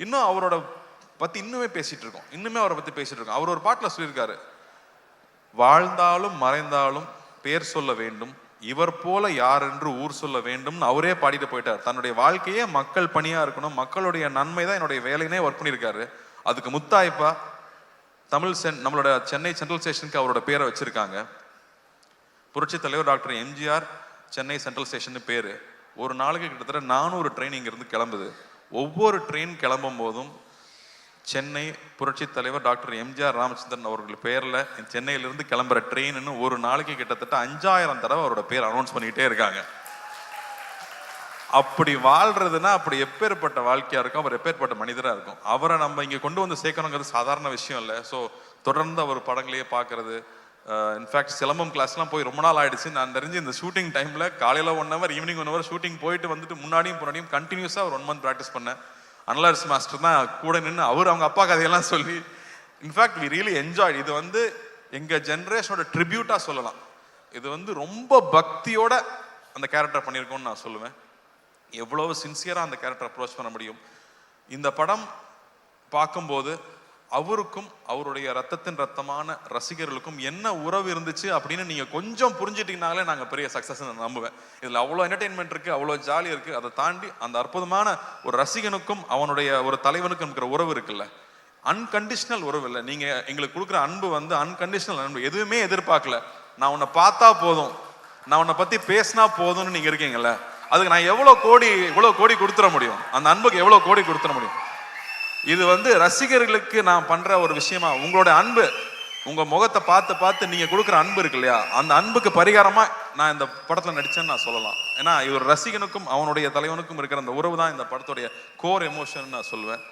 இன்னும் அவரோட பத்தி இன்னுமே பேசிட்டு இருக்கோம், இன்னுமே அவரை பத்தி பேசிட்டு இருக்கோம். அவர் ஒரு பாட்டுல சொல்லியிருக்காரு, வாழ்ந்தாலும் மறைந்தாலும் பேர் சொல்ல வேண்டும், இவர் போல யார் என்று ஊர் சொல்ல வேண்டும் அவரே பாடிட்டு போயிட்டார். தன்னுடைய வாழ்க்கையே மக்கள் பணியா இருக்கணும், மக்களுடைய நன்மை தான் என்னுடைய வேலைனே ஒர்க் பண்ணியிருக்காரு. அதுக்கு முத்தாய்ப்பா நம்மளோட சென்னை சென்ட்ரல் ஸ்டேஷனுக்கு அவரோட பேரை வச்சிருக்காங்க. புரட்சி தலைவர் doctor MGR Chennai central station பேரு. ஒரு நாளைக்கு கிட்டத்தட்ட 400 ட்ரெயின் இங்கிருந்து கிளம்புது. ஒவ்வொரு ட்ரெயின் கிளம்பும் போதும் சென்னை புரட்சி தலைவர் டாக்டர் எம்ஜிஆர் ராமச்சந்திரன் அவர்கள் பேர்ல சென்னையிலிருந்து கிளம்புற ட்ரெயின்னு ஒரு நாளைக்கு கிட்டத்தட்ட 5000 தடவை அவரோட பேர் அனௌன்ஸ் பண்ணிக்கிட்டே இருக்காங்க. அப்படி வாழ்றதுன்னா அப்படி எப்பேற்பட்ட வாழ்க்கையா இருக்கும், அவர் எப்பேற்பட்ட மனிதரா இருக்கும். அவரை நம்ம இங்க கொண்டு வந்து சேர்க்கணுங்கிறது சாதாரண விஷயம் இல்லை. ஸோ தொடர்ந்து அவர் படங்களையே பார்க்கறது, இன்ஃபேக்ட் சிலம்பம் கிளாஸ்லாம் போய் ரொம்ப நாள் ஆயிடுச்சு. நான் தெரிஞ்சு இந்த ஷூட்டிங் டைம்ல காலையில 1 hour ஈவினிங் 1 hour ஷூட்டிங் போயிட்டு வந்துட்டு முன்னாடியும் கண்டினியூஸா ஒரு 1 month ப்ராக்டிஸ் பண்ணேன். அனலர்ஸ் மாஸ்டர் தான் கூட நின்று அவங்க அப்பா கதையெல்லாம் சொல்லி, இன்ஃபேக்ட் வி ரியலி என்ஜாய். இது வந்து எங்க ஜென்ரேஷனோட ட்ரிபியூட்டா சொல்லலாம். இது வந்து ரொம்ப பக்தியோட அந்த கேரக்டர் பண்ணியிருக்கோம்னு நான் சொல்லுவேன். எவ்வளவு சின்சியரா அந்த கேரக்டர் அப்ரோச் பண்ண முடியும். இந்த படம் பார்க்கும்போது அவருக்கும் அவருடைய ரத்தத்தின் ரத்தமான ரசிகர்களுக்கும் என்ன உறவு இருந்துச்சு அப்படின்னு நீங்க கொஞ்சம் புரிஞ்சுட்டீங்கனாலே நாங்க பெரிய சக்சஸ் நம்புவேன். இதுல அவ்வளோ என்டர்டெயின்மெண்ட் இருக்கு, அவ்வளோ ஜாலி இருக்கு. அதை தாண்டி அந்த அற்புதமான ஒரு ரசிகனுக்கும் அவனுடைய ஒரு தலைவனுக்கும் இருக்கிற உறவு இருக்குல்ல, அன்கண்டிஷனல் உறவு இல்லை. நீங்க எங்களுக்கு கொடுக்குற அன்பு வந்து அன்கண்டிஷனல் அன்பு. எதுவுமே எதிர்பார்க்கல, நான் உன்னை பார்த்தா போதும், நான் உன்னை பத்தி பேசினா போதும்னு நீங்க இருக்கீங்கல்ல, அதுக்கு நான் இவ்வளவு கோடி கொடுத்துட முடியும், அந்த அன்புக்கு எவ்வளவு கோடி கொடுத்துட முடியும். இது வந்து ரசிகர்களுக்கு நான் பண்ற ஒரு விஷயமா, உங்களோட அன்பு, உங்க முகத்தை பார்த்து பார்த்து நீங்க கொடுக்குற அன்பு இருக்கு இல்லையா, அந்த அன்புக்கு பரிகாரமா நான் இந்த படத்துல நடிச்சேன்னு நான் சொல்லலாம். ஏன்னா இது ஒரு ரசிகனுக்கும் அவனுடைய தலைவனுக்கும் இருக்கிற அந்த உறவு தான் இந்த படத்துடைய கோர் எமோஷன் நான் சொல்லுவேன்.